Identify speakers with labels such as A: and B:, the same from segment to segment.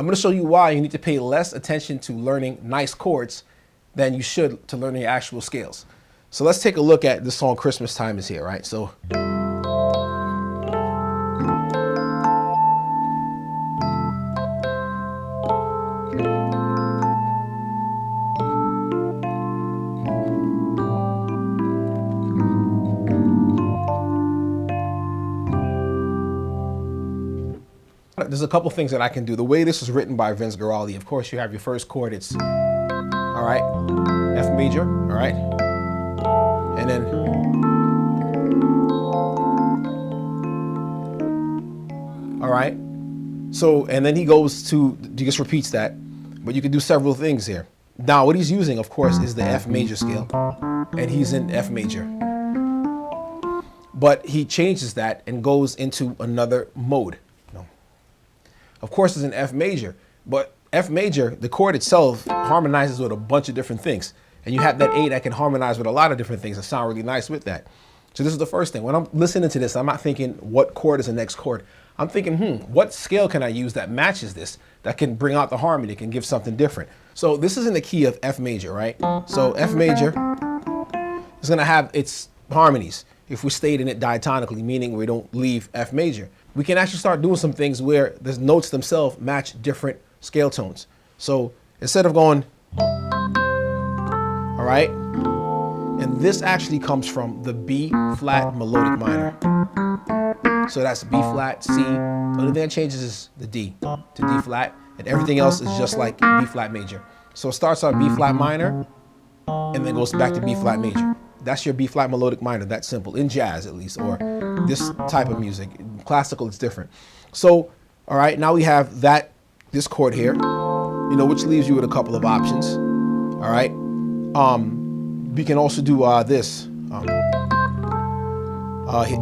A: I'm going to show you why you need to pay less attention to learning nice chords than you should to learning actual scales. So let's take a look at the song Christmas Time Is Here, right? So there's a couple things that I can do. The way this is written by Vince Guaraldis, of course, you have your first chord. It's, all right, F major, all right, and then, all right. So, and then he goes to, he just repeats that, but you can do several things here. Now, what he's using, of course, is the F major scale, and he's in F major. But he changes that and goes into another mode. Of course, it's an F major, but F major, the chord itself harmonizes with a bunch of different things. And you have that A that can harmonize with a lot of different things that sound really nice with that. So this is the first thing. When I'm listening to this, I'm not thinking what chord is the next chord. I'm thinking, what scale can I use that matches this, that can bring out the harmony, can give something different. So this is in the key of F major, right? So F major is gonna have its harmonies if we stayed in it diatonically, meaning we don't leave F major. We can actually start doing some things where the notes themselves match different scale tones. So instead of going, all right, and this actually comes from the B flat melodic minor. So that's B flat, C. The only thing that changes is the D to D flat, and everything else is just like B flat major. So it starts on B flat minor and then goes back to B flat major. That's your B flat melodic minor. That's simple, in jazz at least, or this type of music. Classical, it's different. So, all right, now we have this chord here, which leaves you with a couple of options. All right, we can also do this. Okay,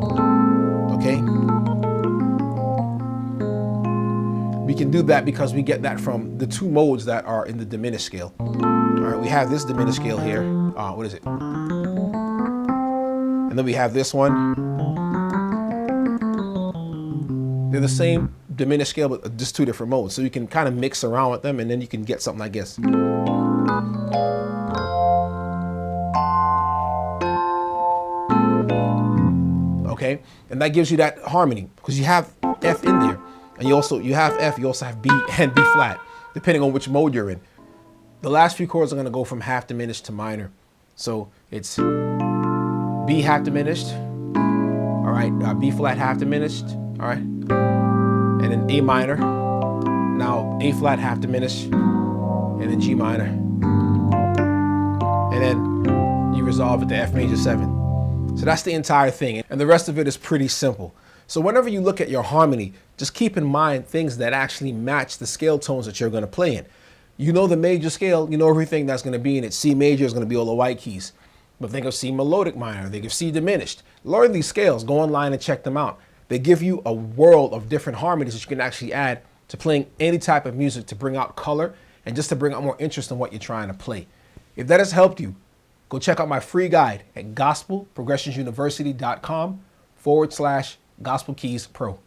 A: we can do that because we get that from the two modes that are in the diminished scale. All right, we have this diminished scale here. What is it? And then we have this one. They're the same diminished scale, but just two different modes. So you can kind of mix around with them, and then you can get something like this. Okay, and that gives you that harmony because you have F in there, and you have F. You also have B and B flat, depending on which mode you're in. The last few chords are going to go from half diminished to minor. So it's B half diminished, all right, B flat half diminished, all right, and then A minor, now A flat half diminished, and then G minor, and then you resolve it to F major 7. So that's the entire thing, and the rest of it is pretty simple. So whenever you look at your harmony, just keep in mind things that actually match the scale tones that you're going to play in. You know the major scale, you know everything that's going to be in it. C major is going to be all the white keys. But think of C melodic minor, think of C diminished. Learn these scales, go online and check them out. They give you a world of different harmonies that you can actually add to playing any type of music to bring out color and just to bring out more interest in what you're trying to play. If that has helped you, go check out my free guide at gospelprogressionsuniversity.com/Gospel Keys Pro.